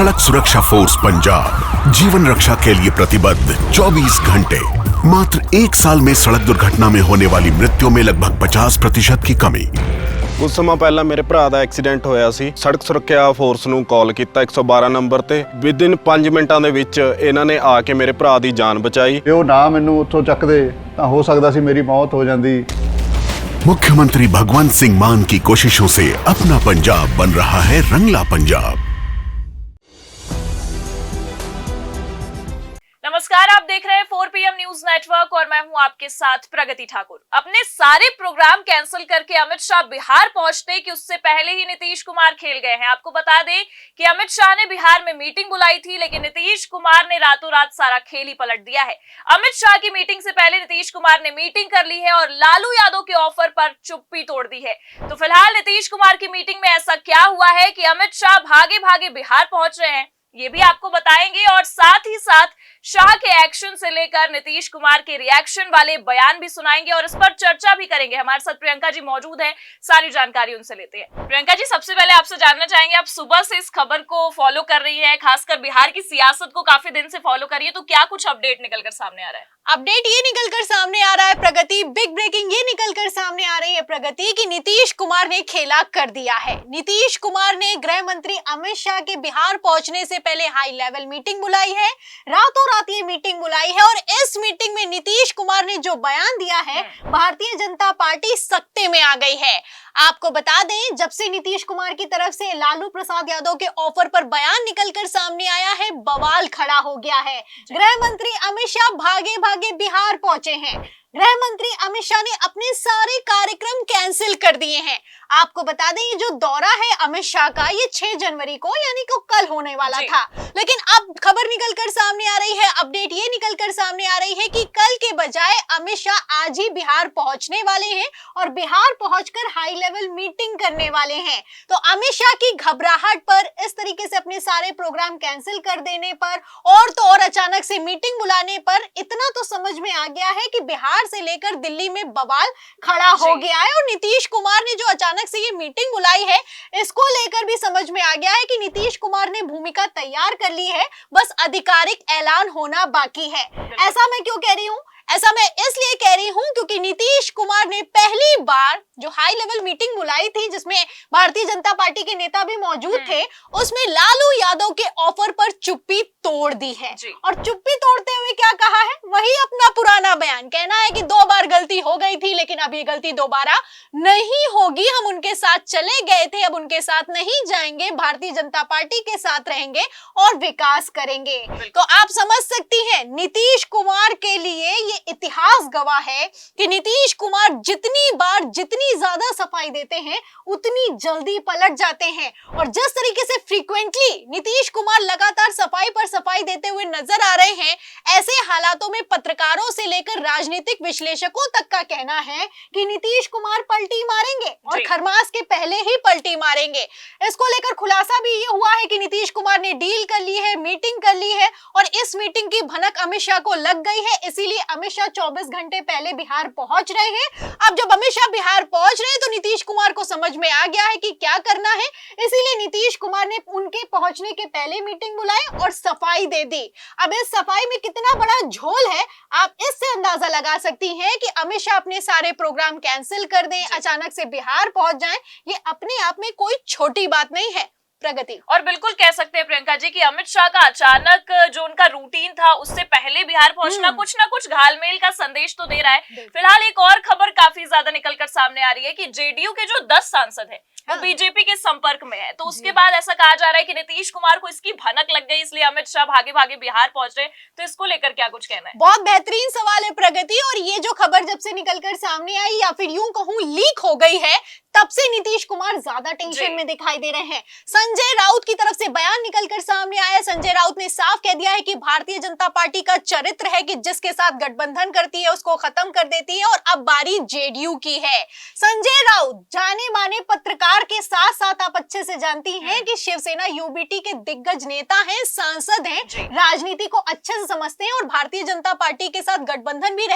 सड़क सुरक्षा फोर्स पंजाब जीवन रक्षा के लिए प्रतिबद्ध 24 घंटे। मात्र 1 साल में सड़क दुर्घटना में होने वाली मृत्यु में लगभग 50% की कमी। ਕੁਝ ਸਮਾਂ ਪਹਿਲਾਂ ਮੇਰੇ ਭਰਾ ਦਾ ਐਕਸੀਡੈਂਟ ਹੋਇਆ ਸੀ। ਸੜਕ ਸੁਰੱਖਿਆ ਫੋਰਸ ਨੂੰ ਕਾਲ ਕੀਤਾ 112 ਨੰਬਰ ਤੇ। ਵਿਦਿਨ 5 ਮਿੰਟਾਂ ਦੇ ਵਿੱਚ ਇਹਨਾਂ ਨੇ ਆ ਕੇ ਮੇਰੇ ਭਰਾ ਦੀ ਜਾਨ ਬਚਾਈ। ਜੇ ਉਹ ਨਾ ਮੈਨੂੰ ਉੱਥੋਂ ਚੱਕਦੇ ਤਾਂ ਹੋ ਸਕਦਾ ਸੀ ਮੇਰੀ ਮੌਤ ਹੋ ਜਾਂਦੀ। मुख्यमंत्री भगवंत सिंह मान की कोशिशों से अपना पंजाब बन रहा है रंगला पंजाब। नमस्कार, आप देख रहे हैं 4 PM न्यूज नेटवर्क और मैं हूं आपके साथ प्रगति ठाकुर। अपने सारे प्रोग्राम कैंसिल करके अमित शाह बिहार पहुंचते कि उससे पहले ही नीतीश कुमार खेल गए हैं। आपको बता दें कि अमित शाह ने बिहार में मीटिंग बुलाई थी, लेकिन नीतीश कुमार ने रातों रात सारा खेल ही पलट दिया है। अमित शाह की मीटिंग से पहले नीतीश कुमार ने मीटिंग कर ली है और लालू यादव के ऑफर पर चुप्पी तोड़ दी है। तो फिलहाल नीतीश कुमार की मीटिंग में ऐसा क्या हुआ है कि अमित शाह भागे भागे बिहार पहुंच रहे हैं, ये भी आपको बताएंगे। और साथ ही साथ शाह के एक्शन से लेकर नीतीश कुमार के रिएक्शन वाले बयान भी सुनाएंगे और इस पर चर्चा भी करेंगे। हमारे साथ प्रियंका जी मौजूद हैं, सारी जानकारी उनसे लेते हैं। प्रियंका जी, सबसे पहले आपसे जानना चाहेंगे, आप सुबह से इस खबर को फॉलो कर रही हैं, खासकर बिहार की सियासत को काफी दिन से फॉलो कर रही है, तो क्या कुछ अपडेट निकलकर सामने आ रहा है? अपडेट ये निकलकर सामने आ रहा है प्रगति, बिग ब्रेकिंग ये निकलकर सामने आ रही है प्रगति कि नीतीश कुमार ने खेला कर दिया है। नीतीश कुमार ने गृह मंत्री अमित शाह के बिहार पहुंचने से पहले हाई लेवल मीटिंग बुलाई है। रातों रात ये मीटिंग बुलाई है और इस मीटिंग में नीतीश कुमार ने जो बयान दिया है, भारतीय जनता पार्टी सत्ते में आ गई है। आपको बता दें, जब से नीतीश कुमार की तरफ से लालू प्रसाद यादव के ऑफर पर बयान निकलकर सामने आया है, बवाल खड़ा हो गया है। गृह मंत्री अमित शाह भागे भागे बिहार पहुंचे हैं। गृह मंत्री अमित शाह ने अपने सारे कार्यक्रम कैंसिल कर दिए हैं। आपको बता दें, ये जो दौरा है अमित शाह का, ये 6 जनवरी को यानी कि कल होने वाला था, लेकिन अब खबर निकलकर सामने आ रही है, अपडेट ये निकलकर सामने आ रही है कि कल के बजाय अमित शाह आज ही बिहार पहुंचने वाले हैं और बिहार पहुंचकर हाई लेवल मीटिंग करने वाले हैं। तो अमित शाह की घबराहट पर, इस तरीके से अपने सारे प्रोग्राम कैंसिल कर देने पर और तो और अचानक से मीटिंग बुलाने पर इतना तो समझ में आ गया है कि बिहार से लेकर दिल्ली में बवाल खड़ा हो गया है। और नीतीश कुमार ने जो अचानक से ये मीटिंग बुलाई है, इसको लेकर भी समझ में आ गया है कि नीतीश कुमार ने भूमिका तैयार कर ली है, बस आधिकारिक ऐलान होना बाकी है। ऐसा मैं क्यों कह रही हूं? ऐसा मैं इसलिए कह रही हूं क्योंकि नीतीश कुमार ने पहली बार जो हाई लेवल मीटिंग बुलाई थी, जिसमें भारतीय जनता पार्टी के नेता भी मौजूद थे, उसमें लालू यादव के ऑफर पर चुप्पी तोड़ दी है। और चुप्पी तोड़ते हुए क्या कहा है? वही अपना पुराना बयान, कहना है कि 2 बार गलती हो गई थी, लेकिन अब ये गलती दोबारा नहीं होगी। हम उनके साथ चले गए थे, अब उनके साथ नहीं जाएंगे, भारतीय जनता पार्टी के साथ रहेंगे और विकास करेंगे। तो आप समझ सकती हैं, नीतीश कुमार के लिए ये इतिहास गवाह है कि नीतीश कुमार जितनी बार जितनी ज्यादा सफाई देते हैं, उतनी जल्दी पलट जाते हैं। और जिस तरीके से फ्रीक्वेंटली नीतीश कुमार लगातार सफाई पर सफाई देते हुए नजर आ रहे हैं, ऐसे हालातों में पत्रकारों से लेकर राजनीतिक विश्लेषकों तक का कहना है कि नीतीश कुमार पलटी मारेंगे और खरमास के पहले ही पलटी मारेंगे। इसको लेकर खुलासा भी ये हुआ है कि नीतीश कुमार ने डील कर ली है, मीटिंग कर ली है और इस मीटिंग की भनक अमित शाह को लग गई है, इसीलिए अमित शाह 24 घंटे पहले बिहार पहुंच रहे हैं। अब जब अमित शाह बिहार पहुंच रहे हैं तो नीतीश कुमार को समझ में आ गया है कि क्या करना है, इसीलिए नीतीश कुमार ने उनके पहुंचने के पहले मीटिंग बुलाई और सफाई दे दी। अब इस सफाई में कितना बड़ा झोल है, आप इससे अंदाजा लगा सकती हैं कि अमित शाह अपने सारे प्रोग्राम कैंसिल कर दें, अचानक से बिहार पहुंच जाएं, ये अपने आप में कोई छोटी बात नहीं है प्रगति। और बिल्कुल कह सकते हैं प्रियंका जी कि अमित शाह का अचानक जो उनका रूटीन था, उससे पहले बिहार पहुंचना कुछ ना कुछ घालमेल का संदेश तो दे रहा है। फिलहाल एक और खबर काफी ज्यादा निकलकर सामने आ रही है कि जेडीयू के जो 10 सांसद हैं, वो बीजेपी के संपर्क में है। तो उसके बाद ऐसा कहा जा रहा है कि नीतीश कुमार को इसकी भनक लग गई, इसलिए अमित शाह भागे भागे बिहार पहुंच रहे। तो इसको लेकर क्या कुछ कहना है? बहुत बेहतरीन सवाल है प्रगति। और ये जो खबर जब से निकलकर सामने आई, या फिर यूं कहूं लीक हो गई है, तब से नीतीश कुमार ज्यादा टेंशन में दिखाई दे रहे हैं। संजय राउत की तरफ से बयान निकलकर सामने आया। संजय राउत ने साफ कह दिया है कि भारतीय जनता पार्टी का चरित्र है कि जिसके साथ गठबंधन करती है उसको खत्म कर देती है, और अब बारी जेडीयू की है। संजय राउत जाने माने पत्रकार के साथ साथ आप अच्छे से जानती हैं कि शिवसेना यूबीटी के दिग्गज नेता हैं, सांसद हैं, राजनीति को अच्छे से समझते हैं और भारतीय जनता पार्टी के साथ गठबंधन भी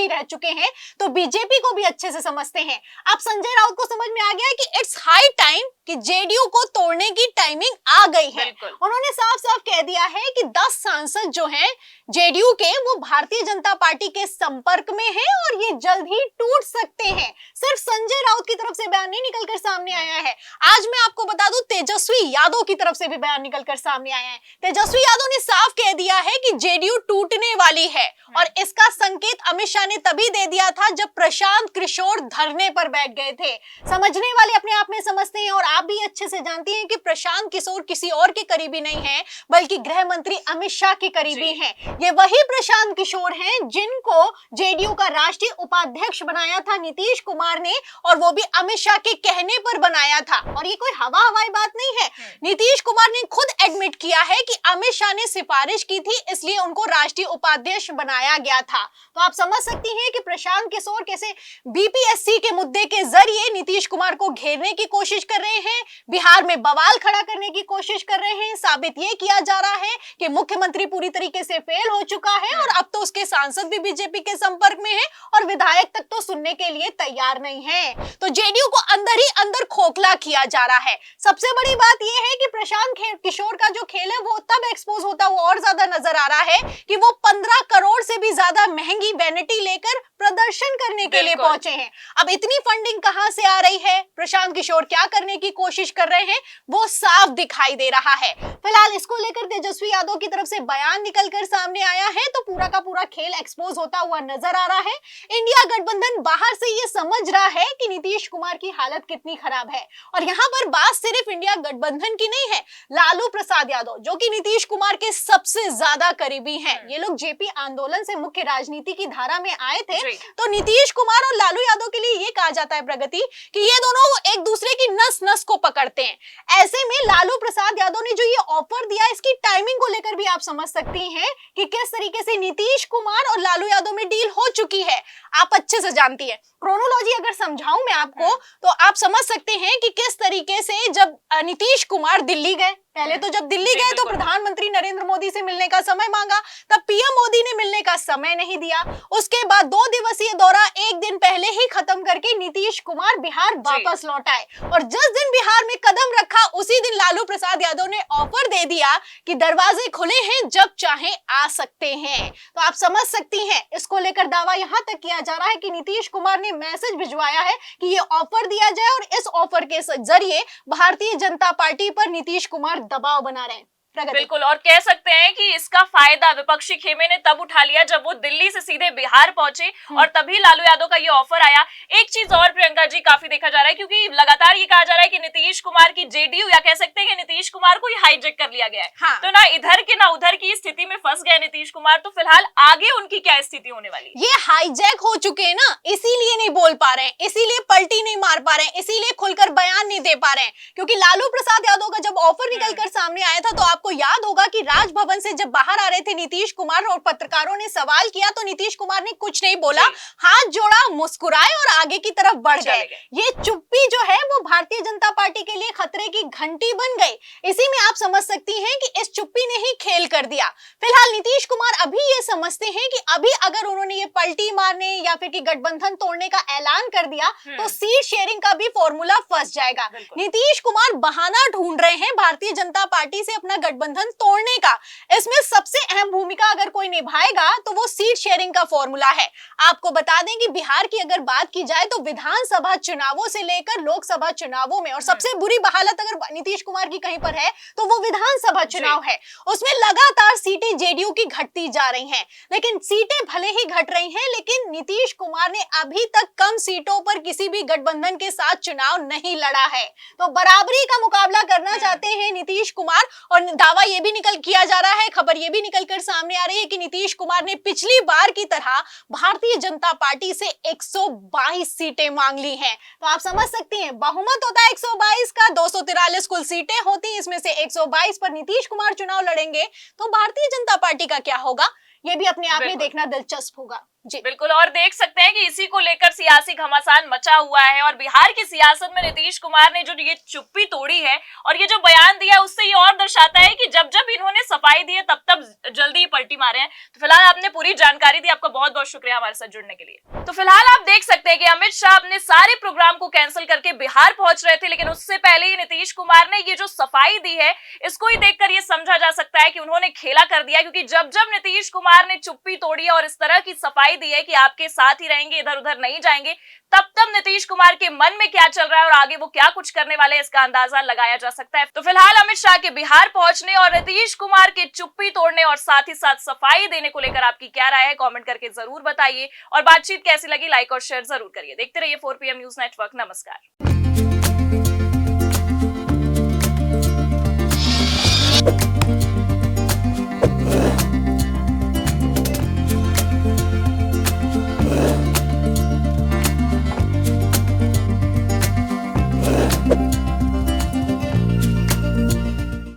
रह चुके हैं, तो बीजेपी को भी अच्छे से समझते हैं। अब संजय राउत को समझ में आ गया है कि इट्स हाई टाइम कि जेडीयू को तोड़ने की टाइमिंग आ गई है। उन्होंने साफ साफ कह दिया है कि 10 सांसद जो हैं जेडीयू के, वो भारतीय जनता पार्टी के संपर्क में हैं और ये जल्द ही टूट सकते हैं। सिर्फ संजय राउत की तरफ से बयान नहीं निकलकर सामने आया है, आज मैं आपको बता दूं तेजस्वी यादव की तरफ से भी बयान निकलकर सामने आया है। तेजस्वी यादव ने साफ कह दिया है कि जेडीयू टूटने वाली है और इसका संकेत अमित शाह ने तभी दे दिया था जब प्रशांत किशोर धरने पर बैठ गए थे। समझने वाले अपने आप में समझते हैं और आप भी अच्छे से जानती हैं कि प्रशांत किशोर किसी और के करीबी नहीं है बल्कि गृह मंत्री अमित शाह के करीबी हैं। ये वही प्रशांत किशोर हैं जिनको जेडीयू का राष्ट्रीय उपाध्यक्ष बनाया था नीतीश कुमार ने, और वो भी अमित शाह के कहने पर बनाया था। और ये कोई हवाई बात नहीं है, नीतीश कुमार ने खुद एडमिट किया है कि अमित शाह ने सिफारिश की थी इसलिए उनको राष्ट्रीय उपाध्यक्ष बनाया गया था। तो आप समझ सकती हैं कि प्रशांत किशोर कैसे बीपीएससी के मुद्दे के जरिए नीतीश कुमार को घेरने की कोशिश कर रहे हैं, बिहार में बवाल खड़ा करने की कोशिश कर रहे हैं। साबित ये किया जा रहा है कि मुख्यमंत्री पूरी तरीके से फेल हो चुका है और अब तो उसके सांसद भी बीजेपी के संपर्क में हैं और विधायक तक तो सुनने के लिए तैयार नहीं है। तो जेडीयू को अंदर ही अंदर खोखला किया जा रहा है। सबसे बड़ी बात यह है कि प्रशांत किशोर का जो खेल है वो तब एक्सपोज होता हुआ और ज्यादा नजर आ रहा है कि वो 15 करोड़ से भी ज्यादा महंगी वैनिटी लेकर प्रदर्शन करने के लिए पहुंचे हैं। अब इतनी फंडिंग कहां से आ रही है, प्रशांत किशोर क्या करने की कोशिश कर रहे हैं, वो साफ दिखाई दे रहा है। फिलहाल इसको लेकर तेजस्वी यादव की तरफ से बयान निकलकर सामने आया है तो पूरा का पूरा खेल एक्सपोज होता हुआ नजर आ रहा है। इंडिया गठबंधन बाहर से ये समझ रहा है कि नीतीश कुमार की हालत कितनी खराब है और यहाँ पर बात सिर्फ इंडिया गठबंधन की नहीं है। लालू प्रसाद यादव जो कि नीतीश कुमार के सबसे ज्यादा करीबी हैं, ये लोग जेपी आंदोलन से मुख्य राजनीति की धारा में आए थे। तो नीतीश कुमार और लालू यादव के लिए ये कहा जाता है प्रगति कि ये दोनों एक दूसरे की नस नस को पकड़ते हैं। ऐसे में लालू प्रसाद यादव ने जो ये ऑफर दिया इसकी टाइमिंग को लेकर भी आप समझ सकती हैं कि किस तरीके से नीतीश कुमार और लालू यादव में डील हो चुकी है। आप अच्छे से जानती है, क्रोनोलॉजी अगर समझाऊं मैं आपको तो आप समझ सकते हैं कि किस तरीके से जब नीतीश कुमार दिल्ली गए, पहले तो जब दिल्ली गए तो प्रधानमंत्री नरेंद्र मोदी से मिलने का समय मांगा, तब पीएम मोदी ने मिलने का समय नहीं दिया। उसके बाद 2 दिवसीय दौरा एक दिन पहले ही खत्म करके नीतीश कुमार बिहार वापस लौट आए और जिस दिन बिहार में कदम रखा उसी दिन लालू प्रसाद यादव ने ऑफर दे दिया कि दरवाजे खुले हैं, जब चाहे आ सकते हैं। तो आप समझ सकती हैं, इसको लेकर दावा यहां तक किया जा रहा है कि नीतीश कुमार ने मैसेज भिजवाया है कि ये ऑफर दिया जाए और इस ऑफर के जरिए भारतीय जनता पार्टी पर नीतीश कुमार दबाव बना रहे हैं। बिल्कुल, और कह सकते हैं कि इसका फायदा विपक्षी खेमे ने तब उठा लिया जब वो दिल्ली से सीधे बिहार पहुंचे और तभी लालू यादव का ये ऑफर आया। एक चीज और प्रियंका जी काफी देखा जा रहा है क्योंकि लगातार ये कहा जा रहा है कि नीतीश कुमार की जेडीयू या कह सकते हैं कि नीतीश कुमार को ही हाईजेक कर लिया गया है। हाँ। तो ना इधर के ना उधर की स्थिति में फंस गए नीतीश कुमार। तो फिलहाल आगे उनकी क्या स्थिति होने वाली? ये हाईजैक हो चुके हैं ना, इसीलिए नहीं बोल पा रहे हैं, इसीलिए पलटी नहीं मार पा रहे हैं, इसीलिए खुलकर बयान नहीं दे पा रहे हैं। क्योंकि लालू प्रसाद यादव का जब ऑफर निकलकर सामने आया था तो आपको याद होगा कि राजभवन से जब बाहर आ रहे थे नीतीश कुमार और पत्रकारों ने सवाल किया तो नीतीश कुमार ने कुछ नहीं बोला, हाथ जोड़ा, मुस्कुराए और आगे की तरफ बढ़ गए। ये चुप्पी जो है वो भारतीय जनता पार्टी के लिए खतरे की घंटी बन गई। इसी में आप समझ सकती हैं कि इस चुप्पी ने ही खेल कर दिया। फिलहाल नीतीश कुमार अभी ये समझते हैं कि अभी अगर उन्होंने ये पलटी मारने या फिर कि गठबंधन तोड़ने का ऐलान कर दिया तो सीट शेयरिंग का भी फॉर्मूला फंस जाएगा। नीतीश कुमार बहाना ढूंढ रहे हैं भारतीय जनता पार्टी से अपना गठबंधन तोड़ने का। इसमें सबसे अहम भूमिका अगर कोई निभाएगा तो वो सीट शेयरिंग का फॉर्मूला है। आपको बता दें कि बिहार की अगर बात की जाए तो विधानसभा चुनावों से लेकर लोकसभा चुनावों में और सबसे बुरी हालत अगर नीतीश कुमार की कहीं पर है तो वो विधानसभा चुनाव है, उसमें लगातार सीटें जेडीयू की घटती जा रही हैं। लेकिन सीटें भले ही घट रही हैं लेकिन नीतीश कुमार ने अभी तक कम सीटों पर किसी भी गठबंधन के साथ चुनाव नहीं लड़ा है। तो बराबरी का मुकाबला करना चाहते हैं नीतीश कुमार और दावा ये भी किया जा रहा है, खबर ये भी निकलकर सामने आ रही है कि नीतीश कुमार ने पिछली बार की तरह भारतीय जनता पार्टी से 122 सीटें मांग ली हैं। तो आप समझ सकती हैं बहुमत होता है 122 का, 243 कुल सीटें होती, इसमें से 122 पर नीतीश कुमार चुनाव लड़ेंगे तो भारतीय जनता पार्टी का क्या होगा, ये भी अपने आप में देखना दिलचस्प होगा। जी बिल्कुल, और देख सकते हैं कि इसी को लेकर सियासी घमासान मचा हुआ है और बिहार की सियासत में नीतीश कुमार ने जो ये चुप्पी तोड़ी है और ये जो बयान दिया उससे ये और दर्शाता है कि जब जब इन्होंने सफाई दी है तब तब जल्दी ही पलटी मारे हैं। तो फिलहाल आपने पूरी जानकारी दी, आपका बहुत बहुत शुक्रिया हमारे साथ जुड़ने के लिए। तो फिलहाल आप देख सकते हैं कि अमित शाह अपने सारे प्रोग्राम को कैंसिल करके बिहार पहुंच रहे थे, लेकिन उससे पहले ही नीतीश कुमार ने ये जो सफाई दी है इसको ही देखकर ये समझा जा सकता है कि उन्होंने खेला कर दिया, क्योंकि जब जब नीतीश कुमार ने चुप्पी तोड़ी है और इस तरह की सफाई दी है कि आपके साथ ही रहेंगे, इधर उधर नहीं जाएंगे, तब तब नीतीश कुमार के मन में क्या चल रहा है और आगे वो क्या कुछ करने वाले हैं इसका अंदाजा लगाया जा सकता है। तो फिलहाल अमित शाह के बिहार पहुंचने और नीतीश कुमार के चुप्पी तोड़ने और साथ ही साथ सफाई देने को लेकर आपकी क्या राय है, कमेंट करके जरूर बताइए और बातचीत कैसी लगी लाइक और शेयर जरूर करिए। देखते रहिए 4 PM न्यूज नेटवर्क। नमस्कार।